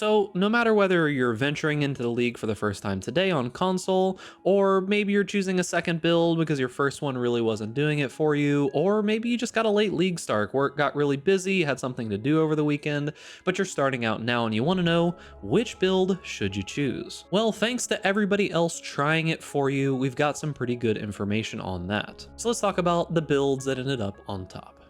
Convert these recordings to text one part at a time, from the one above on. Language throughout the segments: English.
So no matter whether you're venturing into the league for the first time today on console, or maybe you're choosing a second build because your first one really wasn't doing it for you, or maybe you just got a late league start, work got really busy, had something to do over the weekend, but you're starting out now and you want to know which build should you choose? Well, thanks to everybody else trying it for you, we've got some pretty good information on that. So let's talk about the builds that ended up on top.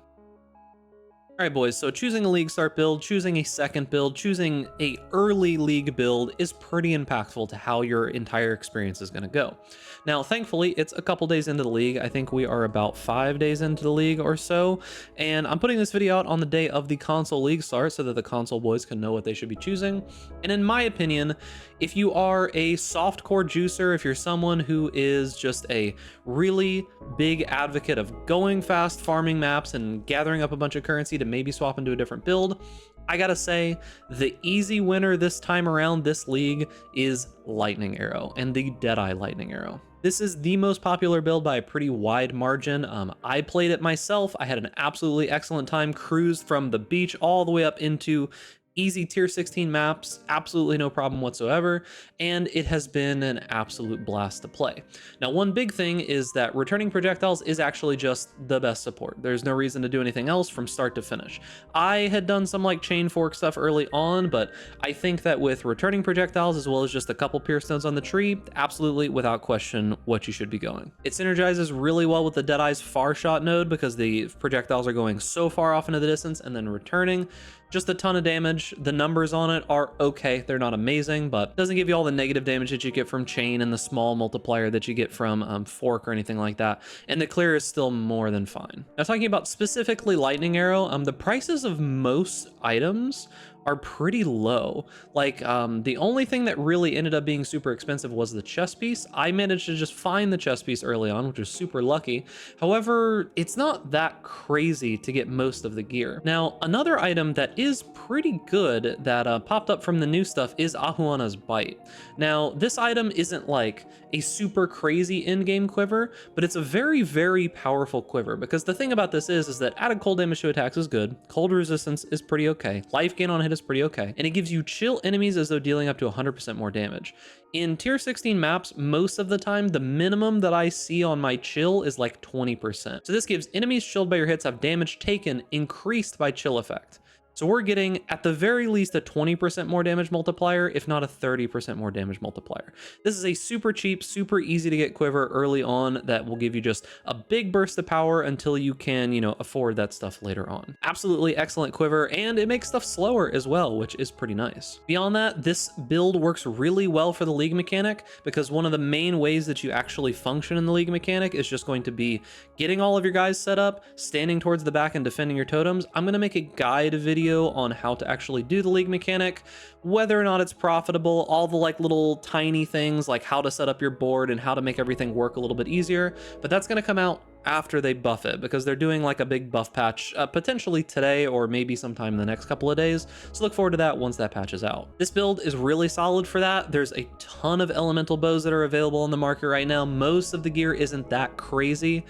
All right, boys, so choosing a league start build, choosing a second build, choosing a early league build is pretty impactful to how your entire experience is going to go. Now, thankfully, it's a couple days into the league. I think we are about 5 days into the league or so, and I'm putting this video out on the day of the console league start so that the console boys can know what they should be choosing. And in my opinion, if you are a softcore juicer, if you're someone who is just a really big advocate of going fast, farming maps, and gathering up a bunch of currency to maybe swap into a different build, I gotta say, the easy winner this time around this league is Lightning Arrow, and the Deadeye Lightning Arrow. This is the most popular build by a pretty wide margin. I played it myself. I had an absolutely excellent time, cruised from the beach all the way up into easy tier 16 maps, absolutely no problem whatsoever, and it has been an absolute blast to play. Now, one big thing is that returning projectiles is actually just the best support. There's no reason to do anything else from start to finish. I had done some like chain fork stuff early on, but I think that with returning projectiles as well as just a couple pierce stones on the tree, absolutely without question what you should be going. It synergizes really well with the Deadeye's far shot node because the projectiles are going so far off into the distance and then returning just a ton of damage. The numbers on it are okay. They're not amazing, but it doesn't give you all the negative damage that you get from chain and the small multiplier that you get from fork or anything like that. And the clear is still more than fine. Now, talking about specifically Lightning Arrow, the prices of most items are pretty low. Like the only thing that really ended up being super expensive was the chest piece. I managed to just find the chest piece early on, which was super lucky. However, it's not that crazy to get most of the gear. Now, another item that is pretty good that popped up from the new stuff is Ahuana's Bite. Now, this item isn't like a super crazy in-game quiver, but it's a very, very powerful quiver because the thing about this is that added cold damage to attacks is good, cold resistance is pretty okay, life gain on hit is pretty okay, and it gives you chill enemies as though dealing up to 100% more damage. In tier 16 maps, most of the time, the minimum that I see on my chill is like 20%. So this gives enemies chilled by your hits have damage taken increased by chill effect. So we're getting, at the very least, a 20% more damage multiplier, if not a 30% more damage multiplier. This is a super cheap, super easy to get quiver early on that will give you just a big burst of power until you can, afford that stuff later on. Absolutely excellent quiver, and it makes stuff slower as well, which is pretty nice. Beyond that, this build works really well for the league mechanic because one of the main ways that you actually function in the league mechanic is just going to be getting all of your guys set up, standing towards the back and defending your totems. I'm going to make a guide video on how to actually do the league mechanic, whether or not it's profitable, all the like little tiny things like how to set up your board and how to make everything work a little bit easier, but that's going to come out after they buff it because they're doing like a big buff patch potentially today or maybe sometime in the next couple of days. So look forward to that once that patch is out. This build is really solid for that. There's a ton of elemental bows that are available on the market right now. Most of the gear isn't that crazy.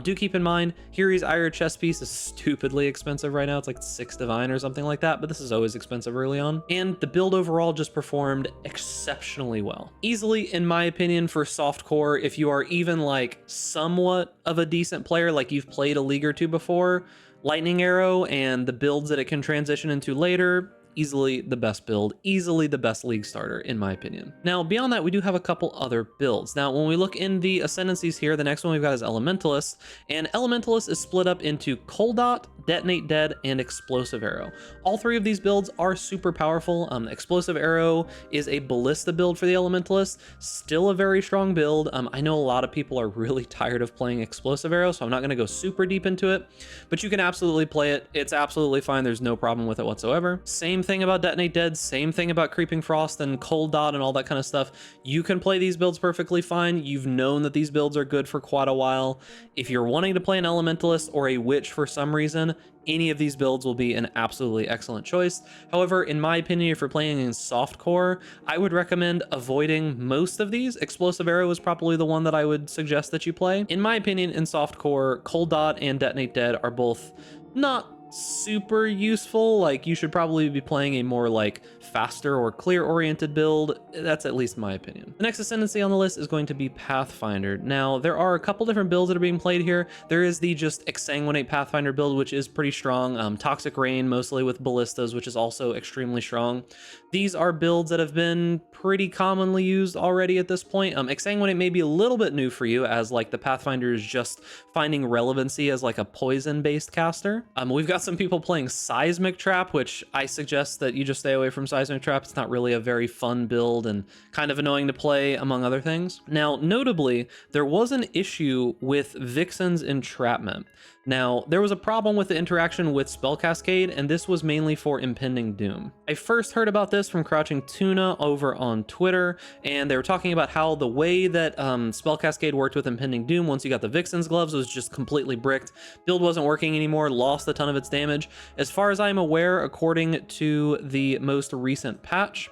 Do keep in mind, Hiri's Ire chest piece is stupidly expensive right now. It's like 6 divine or something like that, but this is always expensive early on. And the build overall just performed exceptionally well. Easily, in my opinion, for softcore, if you are even like somewhat of a decent player, like you've played a league or two before, Lightning Arrow and the builds that it can transition into later, easily the best build, easily the best league starter in my opinion. Now beyond that, we do have a couple other builds. Now when we look in the ascendancies here, the next one we've got is Elementalist, and Elementalist is split up into Cold Dot, Detonate Dead, and Explosive Arrow. All three of these builds are super powerful. Explosive Arrow is a ballista build for the Elementalist, still a very strong build. I know a lot of people are really tired of playing Explosive Arrow, so I'm not going to go super deep into it, but you can absolutely play it. It's absolutely fine. There's no problem with it whatsoever. Same thing about Detonate Dead, same thing about Creeping Frost and Cold Dot and all that kind of stuff. You can play these builds perfectly fine. You've known that these builds are good for quite a while. If you're wanting to play an Elementalist or a Witch for some reason, any of these builds will be an absolutely excellent choice. However, in my opinion, if you're playing in softcore, I would recommend avoiding most of these. Explosive Arrow is probably the one that I would suggest that you play. In my opinion, in softcore, Cold Dot and Detonate Dead are both not super useful. Like, you should probably be playing a more like faster or clear oriented build. That's at least my opinion. The next ascendancy on the list is going to be Pathfinder. Now, there are a couple different builds that are being played here. There is the just Exsanguinate Pathfinder build, which is pretty strong. Toxic Rain, mostly with ballistas, which is also extremely strong. These are builds that have been pretty commonly used already at this point. Exsanguinate may be a little bit new for you, as like the Pathfinder is just finding relevancy as like a poison-based caster. We've got some people playing Seismic Trap, which I suggest that you just stay away from Seismic Trap. It's not really a very fun build and kind of annoying to play, among other things. Now, notably, there was an issue with Vixen's Entrapment. Now, there was a problem with the interaction with Spell Cascade, and this was mainly for Impending Doom. I first heard about this from Crouching Tuna over on Twitter, and they were talking about how the way that Spell Cascade worked with Impending Doom once you got the Vixen's gloves was just completely bricked. Build wasn't working anymore, lost a ton of its damage. As far as I'm aware, according to the most recent patch,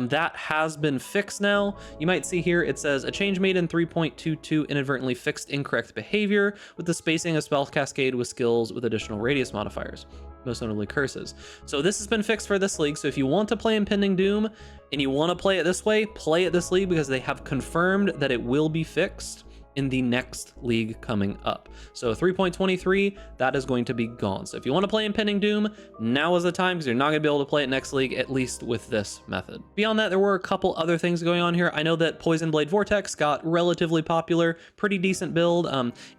that has been fixed now. You might see here it says a change made in 3.22 inadvertently fixed incorrect behavior with the spacing of Spell Cascade with skills with additional radius modifiers, most notably curses. So this has been fixed for this league. So if you want to play Impending Doom and you want to play it this way, play it this league, because they have confirmed that it will be fixed in the next league coming up. So 3.23, that is going to be gone. So if you want to play Impending Doom, now is the time, because you're not going to be able to play it next league, at least with this method. Beyond that, there were a couple other things going on here. I know that Poison Blade Vortex got relatively popular, pretty decent build.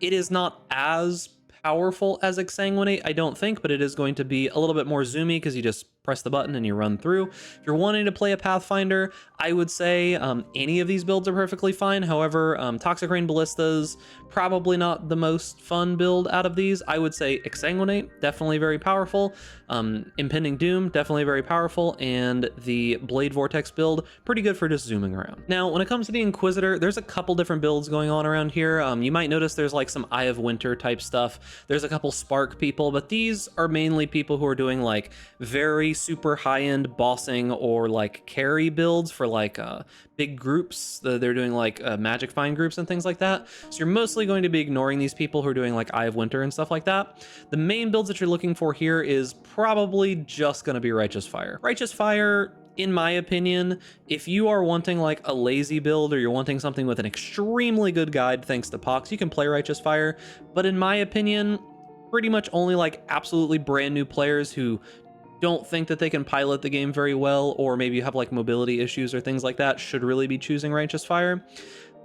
It is not as powerful as Exsanguinate, I don't think, but it is going to be a little bit more zoomy, because you just press the button and you run through. If you're wanting to play a Pathfinder, I would say any of these builds are perfectly fine. However, Toxic Rain Ballistas, probably not the most fun build out of these. I would say Exsanguinate, definitely very powerful. Impending Doom, definitely very powerful. And the Blade Vortex build, pretty good for just zooming around. Now, when it comes to the Inquisitor, there's a couple different builds going on around here. You might notice there's like some Eye of Winter type stuff. There's a couple Spark people, but these are mainly people who are doing like very super high-end bossing or like carry builds for like big groups. They're doing like magic find groups and things like that. So you're mostly going to be ignoring these people who are doing like Eye of Winter and stuff like that. The main builds that you're looking for here is probably just going to be Righteous Fire. Righteous Fire, in my opinion, if you are wanting like a lazy build, or you're wanting something with an extremely good guide thanks to Pox, you can play Righteous Fire. But in my opinion, pretty much only like absolutely brand new players who don't think that they can pilot the game very well, or maybe you have like mobility issues or things like that, should really be choosing Righteous Fire.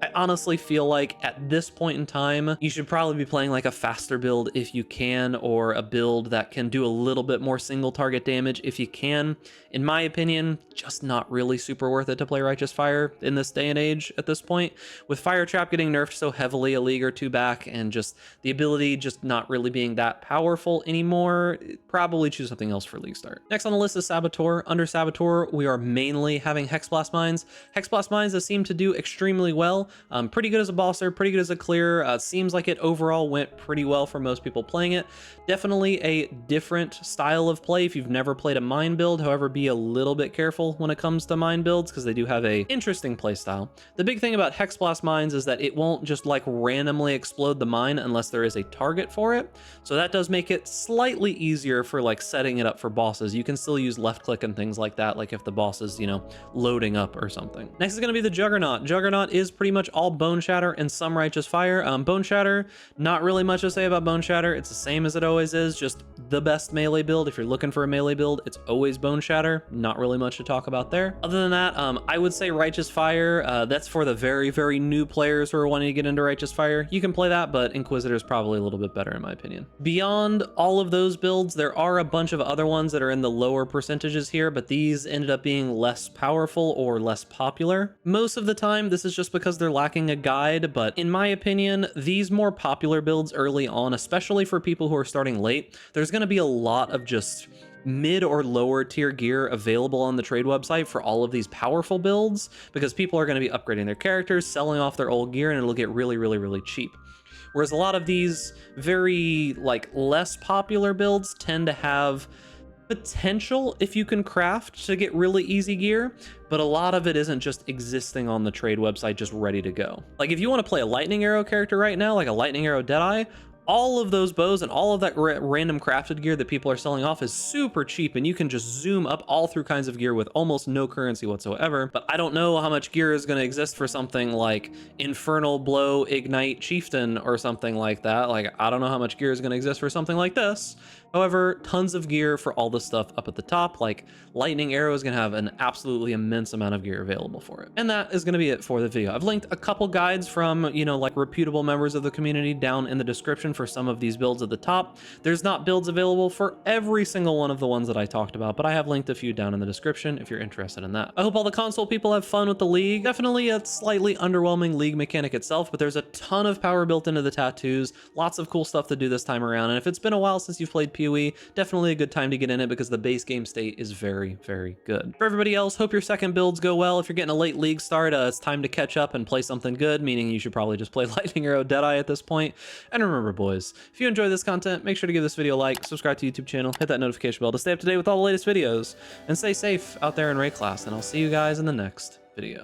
I honestly feel like at this point in time, you should probably be playing like a faster build if you can, or a build that can do a little bit more single target damage if you can. In my opinion, just not really super worth it to play Righteous Fire in this day and age at this point. With Fire Trap getting nerfed so heavily a league or two back, and just the ability just not really being that powerful anymore, probably choose something else for league start. Next on the list is Saboteur. Under Saboteur, we are mainly having Hexblast Mines. Hexblast Mines has seemed to do extremely well. Pretty good as a bosser, pretty good as a clear. Seems like it overall went pretty well for most people playing it. Definitely a different style of play if you've never played a mine build. However, be a little bit careful when it comes to mine builds, because they do have a interesting play style. The big thing about Hexblast Mines is that it won't just like randomly explode the mine unless there is a target for it. So that does make it slightly easier for like setting it up for bosses. You can still use left click and things like that, like if the boss is, you know, loading up or something. Next is going to be the Juggernaut. Juggernaut is pretty much all Boneshatter and some Righteous Fire. Boneshatter, not really much to say about Boneshatter. It's the same as it always is, just the best melee build. If you're looking for a melee build, it's always Boneshatter. Not really much to talk about there. Other than that, I would say Righteous Fire. That's for the very, very new players who are wanting to get into Righteous Fire. You can play that, but Inquisitor is probably a little bit better in my opinion. Beyond all of those builds, there are a bunch of other ones that are in the lower percentages here, but these ended up being less powerful or less popular. Most of the time, this is just because they're lacking a guide, but in my opinion, these more popular builds early on, especially for people who are starting late, there's going to be a lot of just mid or lower tier gear available on the trade website for all of these powerful builds, because people are going to be upgrading their characters, selling off their old gear, and it'll get really, really, really cheap. Whereas a lot of these very like less popular builds tend to have potential if you can craft to get really easy gear, but a lot of it isn't just existing on the trade website just ready to go. Like if you want to play a lightning arrow character right now, like a lightning arrow Deadeye, all of those bows and all of that random crafted gear that people are selling off is super cheap, and you can just zoom up all through kinds of gear with almost no currency whatsoever. But I don't know how much gear is going to exist for something like Infernal Blow Ignite Chieftain or something like that. Like, I don't know how much gear is going to exist for something like this. However, tons of gear for all the stuff up at the top, like Lightning Arrow is going to have an absolutely immense amount of gear available for it. And that is going to be it for the video. I've linked a couple guides from, you know, like reputable members of the community down in the description for some of these builds at the top. There's not builds available for every single one of the ones that I talked about, but I have linked a few down in the description if you're interested in that. I hope all the console people have fun with the League. Definitely a slightly underwhelming League mechanic itself, but there's a ton of power built into the tattoos, lots of cool stuff to do this time around, and if it's been a while since you've played PoE, definitely a good time to get in it because the base game state is very, very good. For everybody else, hope your second builds go well. If you're getting a late League start, it's time to catch up and play something good, meaning you should probably just play Lightning Arrow Deadeye at this point. And remember, boys, if you enjoy this content, make sure to give this video a like, subscribe to the YouTube channel, hit that notification bell to stay up to date with all the latest videos, and stay safe out there in Ray class, and I'll see you guys in the next video.